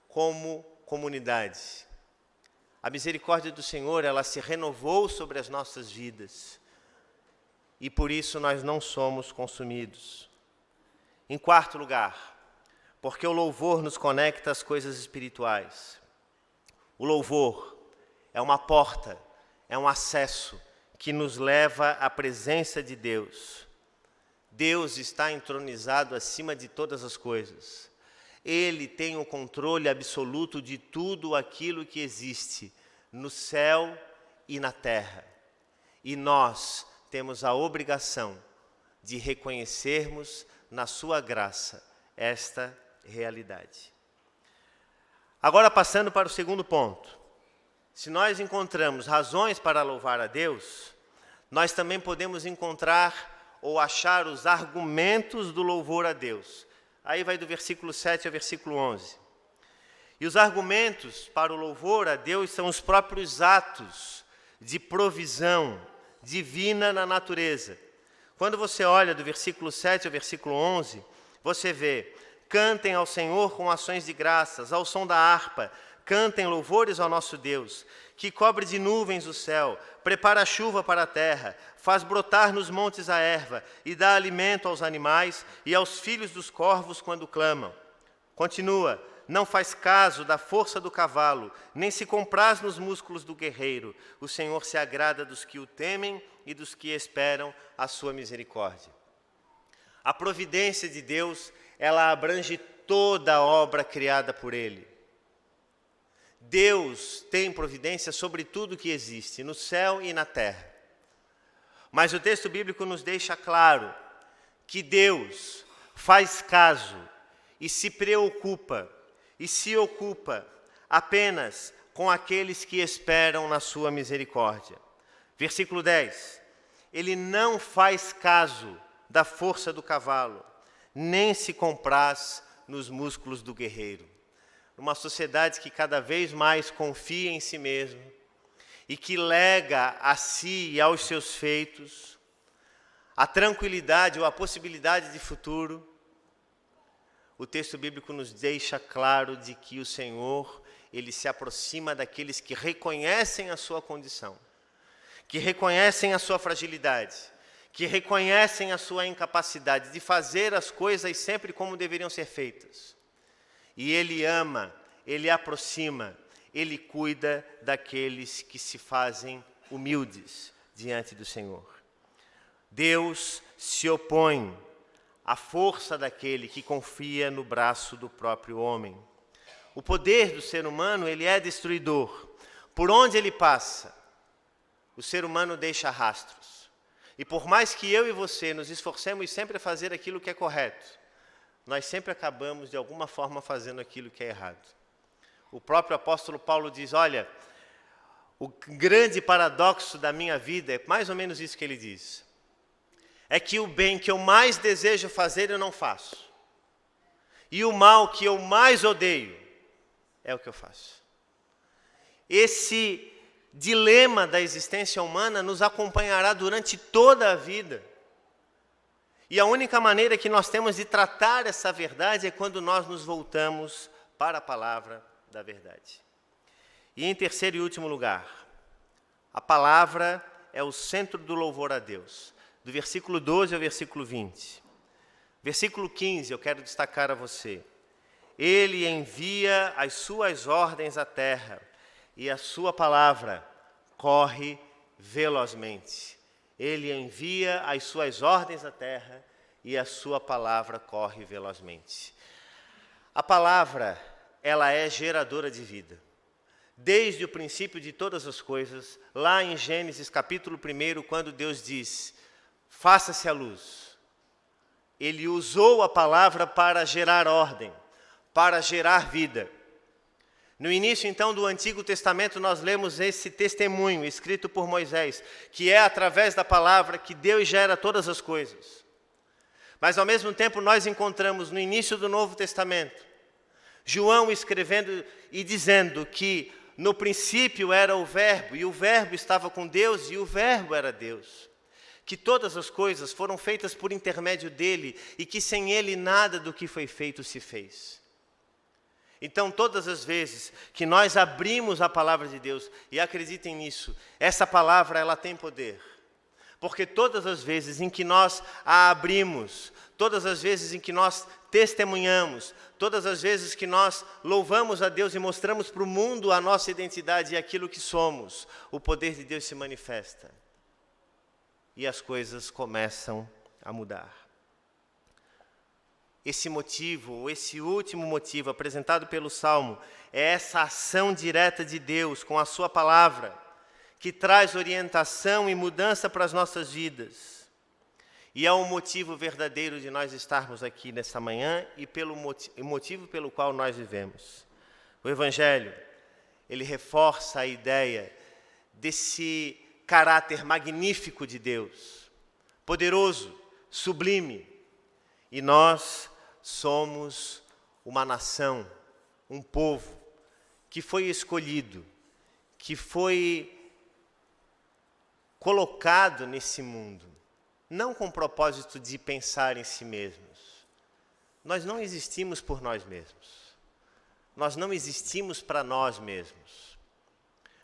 como comunidade. A misericórdia do Senhor, ela se renovou sobre as nossas vidas. E por isso nós não somos consumidos. Em quarto lugar, porque o louvor nos conecta às coisas espirituais. O louvor é uma porta, é um acesso que nos leva à presença de Deus. Deus está entronizado acima de todas as coisas. Ele tem o controle absoluto de tudo aquilo que existe no céu e na terra. E nós temos a obrigação de reconhecermos na sua graça esta realidade. Agora, passando para o segundo ponto. Se nós encontramos razões para louvar a Deus, nós também podemos encontrar ou achar os argumentos do louvor a Deus. Aí vai do versículo 7 ao versículo 11. E os argumentos para o louvor a Deus são os próprios atos de provisão divina na natureza. Quando você olha do versículo 7 ao versículo 11, você vê: cantem ao Senhor com ações de graças, ao som da harpa, cantem louvores ao nosso Deus, que cobre de nuvens o céu, prepara a chuva para a terra, faz brotar nos montes a erva e dá alimento aos animais e aos filhos dos corvos quando clamam. Continua: não faz caso da força do cavalo, nem se compraz nos músculos do guerreiro. O Senhor se agrada dos que o temem e dos que esperam a sua misericórdia. A providência de Deus, ela abrange toda a obra criada por Ele. Deus tem providência sobre tudo que existe, no céu e na terra. Mas o texto bíblico nos deixa claro que Deus faz caso e se preocupa e se ocupa apenas com aqueles que esperam na sua misericórdia. Versículo 10. Ele não faz caso da força do cavalo, nem se compraz nos músculos do guerreiro. Uma sociedade que cada vez mais confia em si mesma e que lega a si e aos seus feitos a tranquilidade ou a possibilidade de futuro, o texto bíblico nos deixa claro de que o Senhor, Ele se aproxima daqueles que reconhecem a sua condição, que reconhecem a sua fragilidade, que reconhecem a sua incapacidade de fazer as coisas sempre como deveriam ser feitas. E Ele ama, Ele aproxima, Ele cuida daqueles que se fazem humildes diante do Senhor. Deus se opõe à força daquele que confia no braço do próprio homem. O poder do ser humano, ele é destruidor. Por onde ele passa, o ser humano deixa rastros. E por mais que eu e você nos esforcemos sempre a fazer aquilo que é correto, nós sempre acabamos, de alguma forma, fazendo aquilo que é errado. O próprio apóstolo Paulo diz, olha, o grande paradoxo da minha vida é mais ou menos isso que ele diz. É que o bem que eu mais desejo fazer, eu não faço. E o mal que eu mais odeio, é o que eu faço. Esse dilema da existência humana nos acompanhará durante toda a vida. E a única maneira que nós temos de tratar essa verdade é quando nós nos voltamos para a palavra da verdade. E em terceiro e último lugar, a palavra é o centro do louvor a Deus. Do versículo 12 ao versículo 20. Versículo 15, eu quero destacar a você. Ele envia as suas ordens à terra, e a sua palavra corre velozmente. Ele envia as suas ordens à terra, e a sua palavra corre velozmente. A palavra, ela é geradora de vida. Desde o princípio de todas as coisas, lá em Gênesis capítulo 1, quando Deus diz, faça-se a luz. Ele usou a palavra para gerar ordem, para gerar vida. No início, então, do Antigo Testamento, nós lemos esse testemunho escrito por Moisés, que é através da palavra que Deus gera todas as coisas. Mas, ao mesmo tempo, nós encontramos no início do Novo Testamento, João escrevendo e dizendo que no princípio era o Verbo, e o Verbo estava com Deus, e o Verbo era Deus. Que todas as coisas foram feitas por intermédio dele, e que sem ele nada do que foi feito se fez. Então, todas as vezes que nós abrimos a palavra de Deus, e acreditem nisso, essa palavra ela tem poder. Porque todas as vezes em que nós a abrimos, todas as vezes em que nós testemunhamos, todas as vezes que nós louvamos a Deus e mostramos para o mundo a nossa identidade e aquilo que somos, o poder de Deus se manifesta. E as coisas começam a mudar. Esse motivo, esse último motivo apresentado pelo Salmo, é essa ação direta de Deus com a sua palavra, que traz orientação e mudança para as nossas vidas. E é o motivo verdadeiro de nós estarmos aqui nessa manhã e o motivo pelo qual nós vivemos. O Evangelho, ele reforça a ideia desse caráter magnífico de Deus, poderoso, sublime. E nós somos uma nação, um povo, que foi escolhido, que foi colocado nesse mundo, não com o propósito de pensar em si mesmos. Nós não existimos por nós mesmos. Nós não existimos para nós mesmos.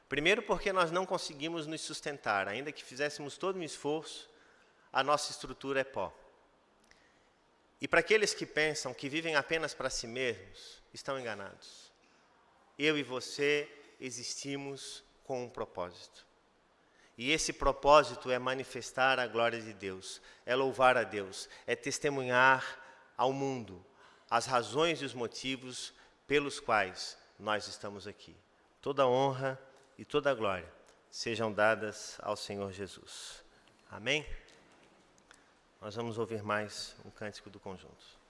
Primeiro porque nós não conseguimos nos sustentar, ainda que fizéssemos todo um esforço, a nossa estrutura é pó. E para aqueles que pensam que vivem apenas para si mesmos, estão enganados. Eu e você existimos com um propósito. E esse propósito é manifestar a glória de Deus, é louvar a Deus, é testemunhar ao mundo as razões e os motivos pelos quais nós estamos aqui. Toda honra e toda glória sejam dadas ao Senhor Jesus. Amém? Nós vamos ouvir mais um cântico do conjunto.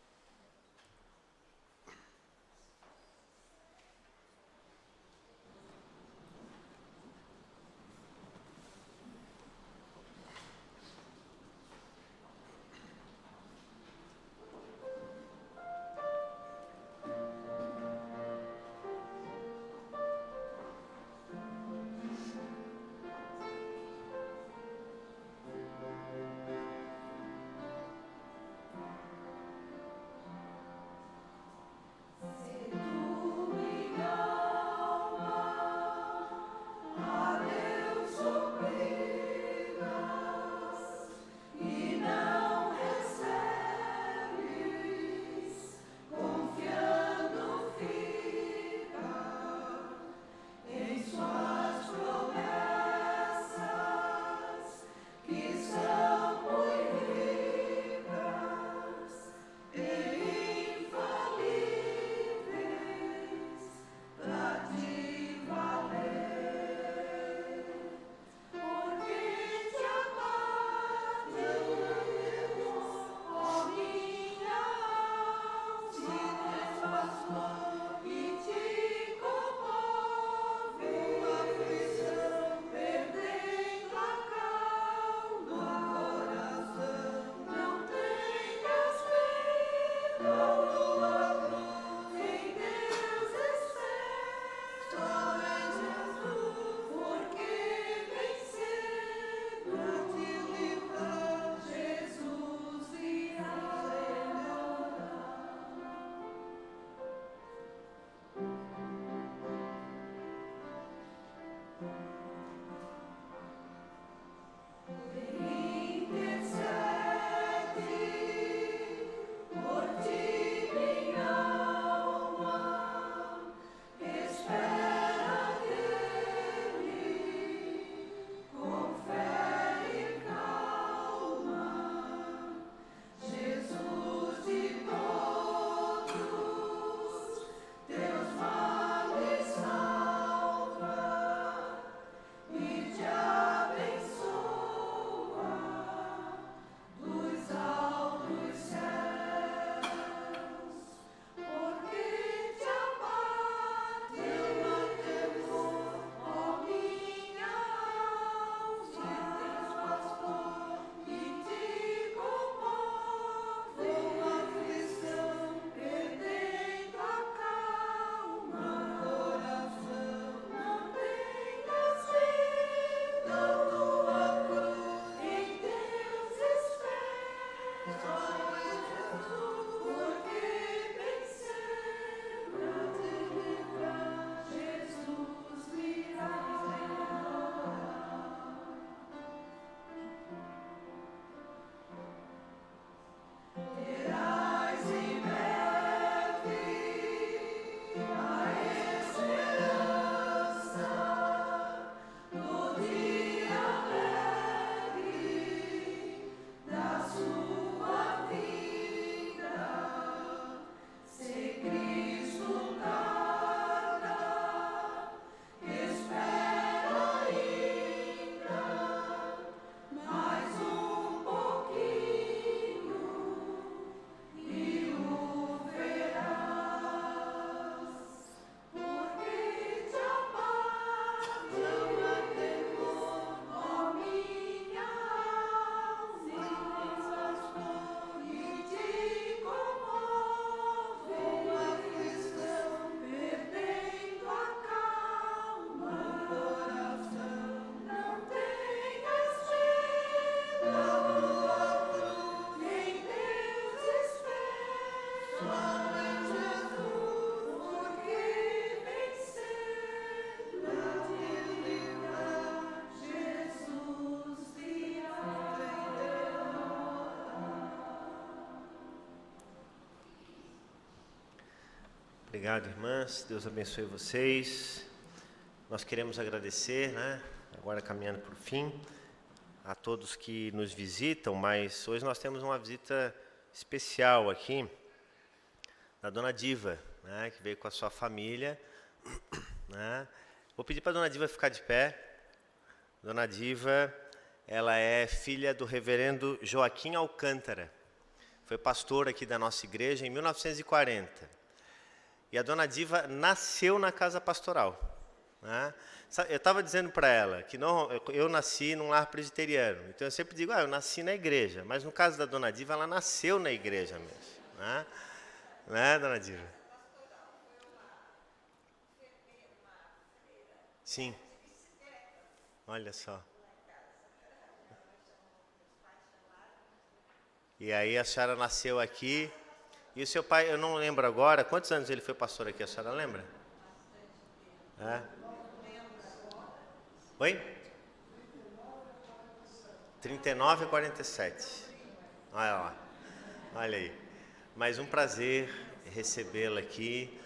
obrigado, irmãs. Deus abençoe vocês. Nós queremos agradecer, né? Agora caminhando para o fim, a todos que nos visitam, mas hoje nós temos uma visita especial aqui da Dona Diva, né? Que veio com a sua família, né? Vou pedir para a Dona Diva ficar de pé. Dona Diva, ela é filha do reverendo Joaquim Alcântara. Foi pastor aqui da nossa igreja em 1940. E a Dona Diva nasceu na casa pastoral, né? Eu estava dizendo para ela que eu nasci num lar presbiteriano. Então eu sempre digo, eu nasci na igreja. Mas no caso da Dona Diva, ela nasceu na igreja mesmo. Né, Dona Diva? Sim. Olha só. E aí a senhora nasceu aqui. E o seu pai, eu não lembro agora, quantos anos ele foi pastor aqui, a senhora lembra? Oi? 39 e 47. Olha lá. Olha aí. Mais um prazer recebê-la aqui.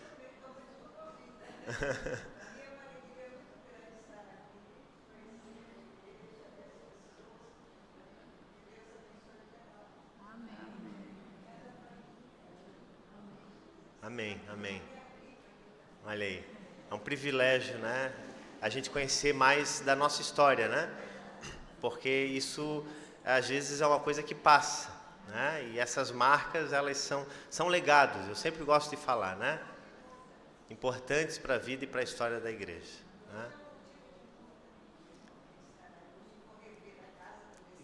Amém, amém. Olha aí. É um privilégio, né? A gente conhecer mais da nossa história, né? Porque isso, às vezes, é uma coisa que passa, né? E essas marcas, elas são legados. Eu sempre gosto de falar, né? Importantes para a vida e para a história da igreja, né?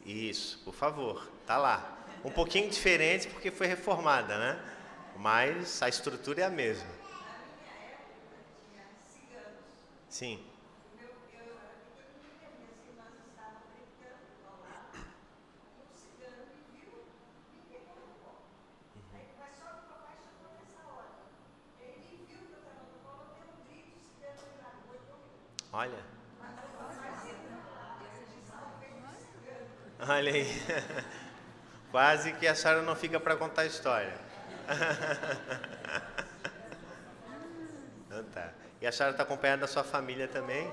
Isso, por favor, tá lá. Um pouquinho diferente porque foi reformada, né? Mas a estrutura é a mesma. Sim. Olha. Olha aí. Quase que a senhora não fica para contar a história. Então tá. E a senhora está acompanhada da sua família também?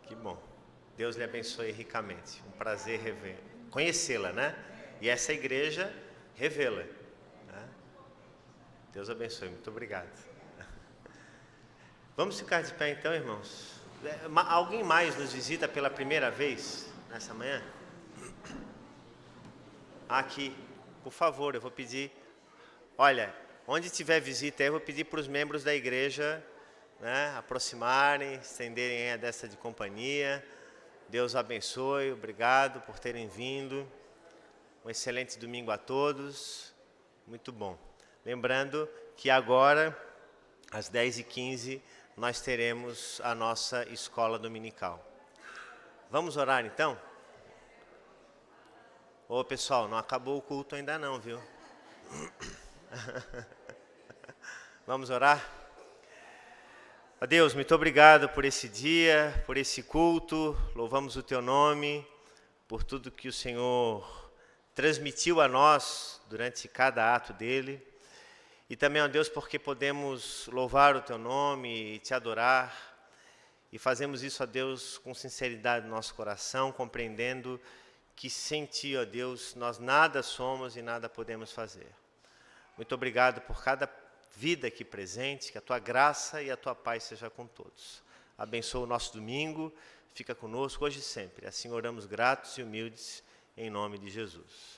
Que bom. Deus lhe abençoe ricamente. Um prazer conhecê-la, né? E essa igreja revê-la. Né? Deus abençoe. Muito obrigado. Vamos ficar de pé então, irmãos? Alguém mais nos visita pela primeira vez nessa manhã? Aqui, por favor, eu vou pedir. Olha, onde tiver visita, eu vou pedir para os membros da igreja, né, aproximarem, estenderem a destra de companhia. Deus abençoe, obrigado por terem vindo. Um excelente domingo a todos. Muito bom. Lembrando que agora, às 10h15, nós teremos a nossa escola dominical. Vamos orar então? Ô pessoal, não acabou o culto ainda não, viu? Vamos orar? Ó Deus, muito obrigado por esse dia, por esse culto. Louvamos o Teu nome, por tudo que o Senhor transmitiu a nós durante cada ato dele. E também, ó Deus, porque podemos louvar o Teu nome e Te adorar. E fazemos isso, ó Deus, com sinceridade no nosso coração, compreendendo que sem Ti, ó Deus, nós nada somos e nada podemos fazer. Muito obrigado por cada vida aqui presente, que a Tua graça e a Tua paz seja com todos. Abençoa o nosso domingo, fica conosco hoje e sempre. Assim oramos gratos e humildes, em nome de Jesus.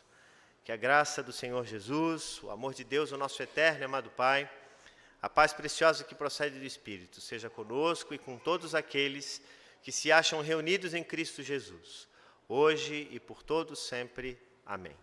Que a graça do Senhor Jesus, o amor de Deus, o nosso eterno e amado Pai, a paz preciosa que procede do Espírito, seja conosco e com todos aqueles que se acham reunidos em Cristo Jesus, hoje e por todos sempre. Amém.